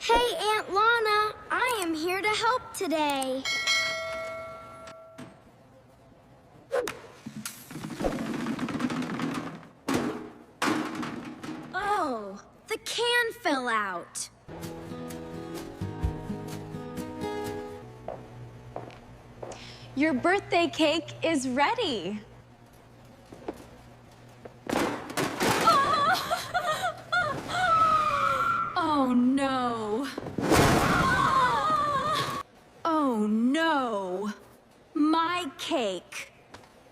Hey, Aunt Lana, I am here to help today. Oh, the can fell out. Your birthday cake is ready. Oh no. Oh no. My cake.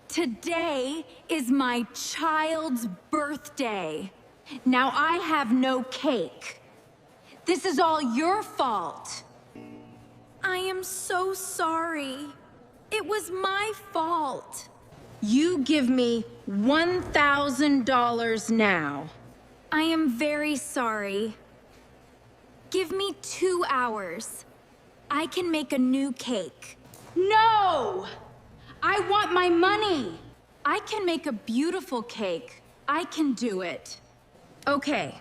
Today is my child's birthday. Now I have no cake. This is all your fault. I am so sorry. It was my fault. You give me $1,000 now. I am very sorry. Give me 2 hours. I can make a new cake. No! I want my money. I can make a beautiful cake. I can do it. Okay.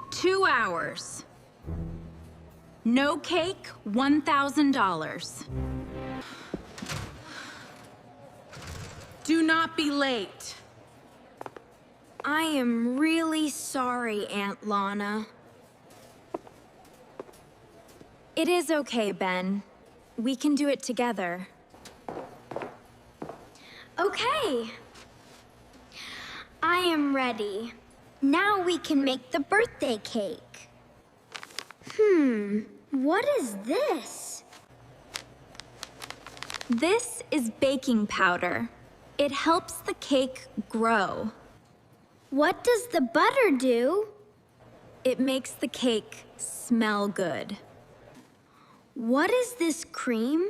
2 hours. No cake, $1,000. Do not be late. I am really sorry, Aunt Lana. It is okay, Ben. We can do it together. Okay. I am ready. Now we can make the birthday cake. What is this? This is baking powder. It helps the cake grow. What does the butter do? It makes the cake smell good. What is this cream?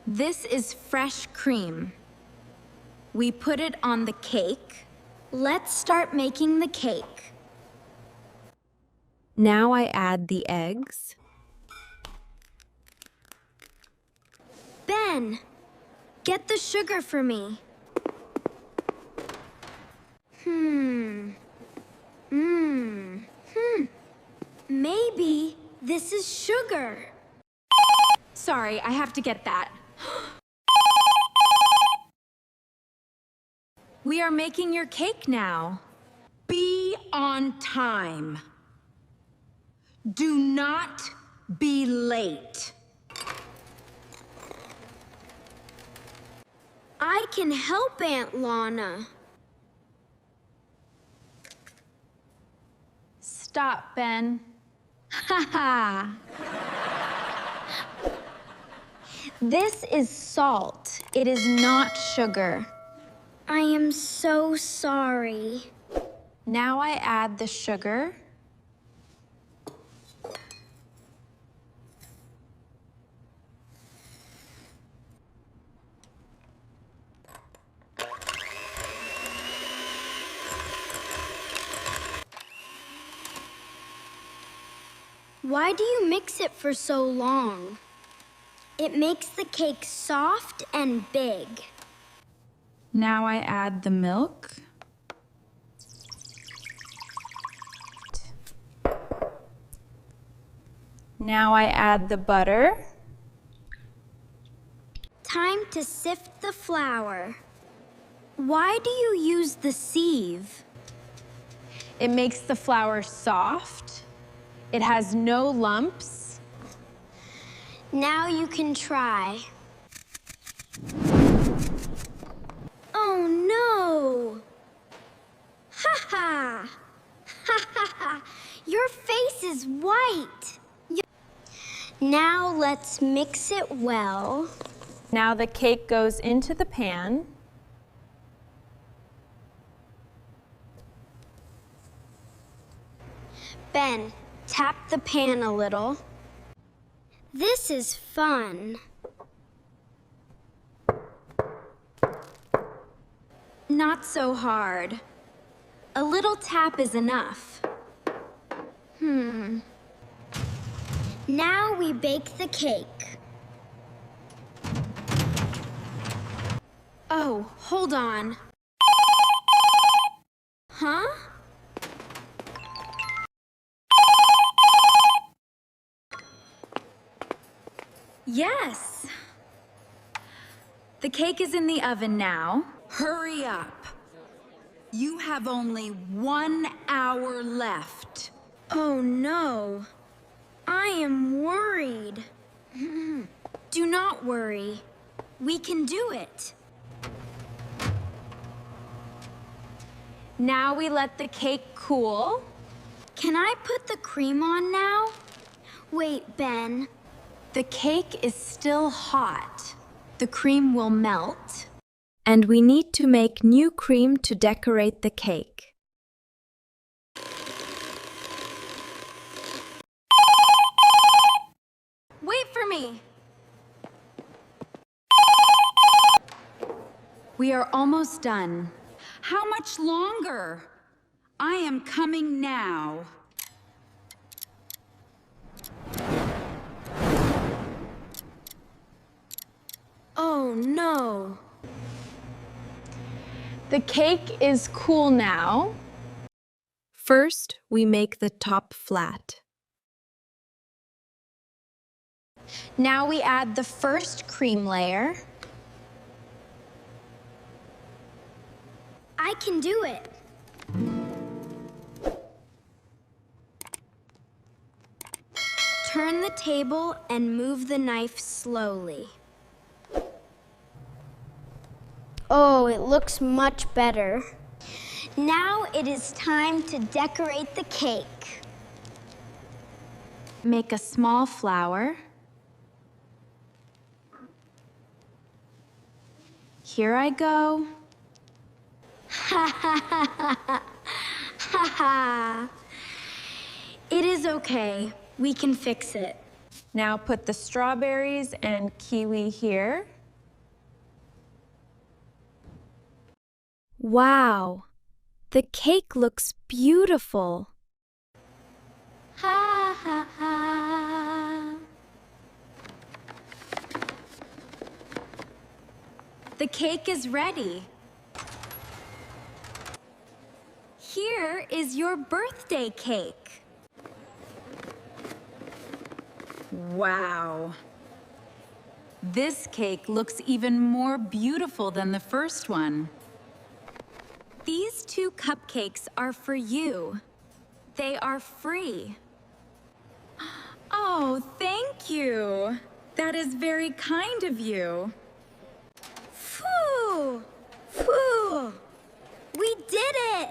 This is fresh cream. We put it on the cake. Let's start making the cake. Now I add the eggs. Ben, get the sugar for me. Maybe this is sugar. Sorry, I have to get that. We are making your cake now. Be on time. Do not be late. I can help Aunt Lana. Stop, Ben. Ha ha. This is salt. It is not sugar. I am so sorry. Now I add the sugar. Why do you mix it for so long? It makes the cake soft and big. Now I add the milk. Now I add the butter. Time to sift the flour. Why do you use the sieve? It makes the flour soft. It has no lumps. Now you can try. Oh no! Ha ha! Ha ha ha! Your face is white. Now let's mix it well. Now the cake goes into the pan. Ben, tap the pan a little. This is fun. Not so hard. A little tap is enough. Now we bake the cake. Oh, hold on. Huh? Yes. The cake is in the oven now. Hurry up. You have only 1 hour left. Oh no, I am worried. Do not worry. We can do it. Now we let the cake cool. Can I put the cream on now? Wait, Ben. The cake is still hot. The cream will melt. And we need to make new cream to decorate the cake. Wait for me. We are almost done. How much longer? I am coming now. Oh no. The cake is cool now. First, we make the top flat. Now we add the first cream layer. I can do it. Turn the table and move the knife slowly. Oh, it looks much better. Now it is time to decorate the cake. Make a small flower. Here I go. Ha ha ha ha ha ha. It is okay. We can fix it. Now put the strawberries and kiwi here. Wow, the cake looks beautiful. Ha ha ha. The cake is ready. Here is your birthday cake. Wow. This cake looks even more beautiful than the first one. These 2 cupcakes are for you. They are free. Oh, thank you. That is very kind of you. Phew! Phew! We did it!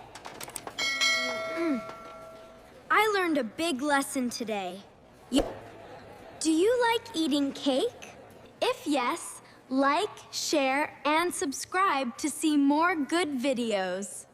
I learned a big lesson today. Do you like eating cake? If yes, like, share, and subscribe to see more good videos.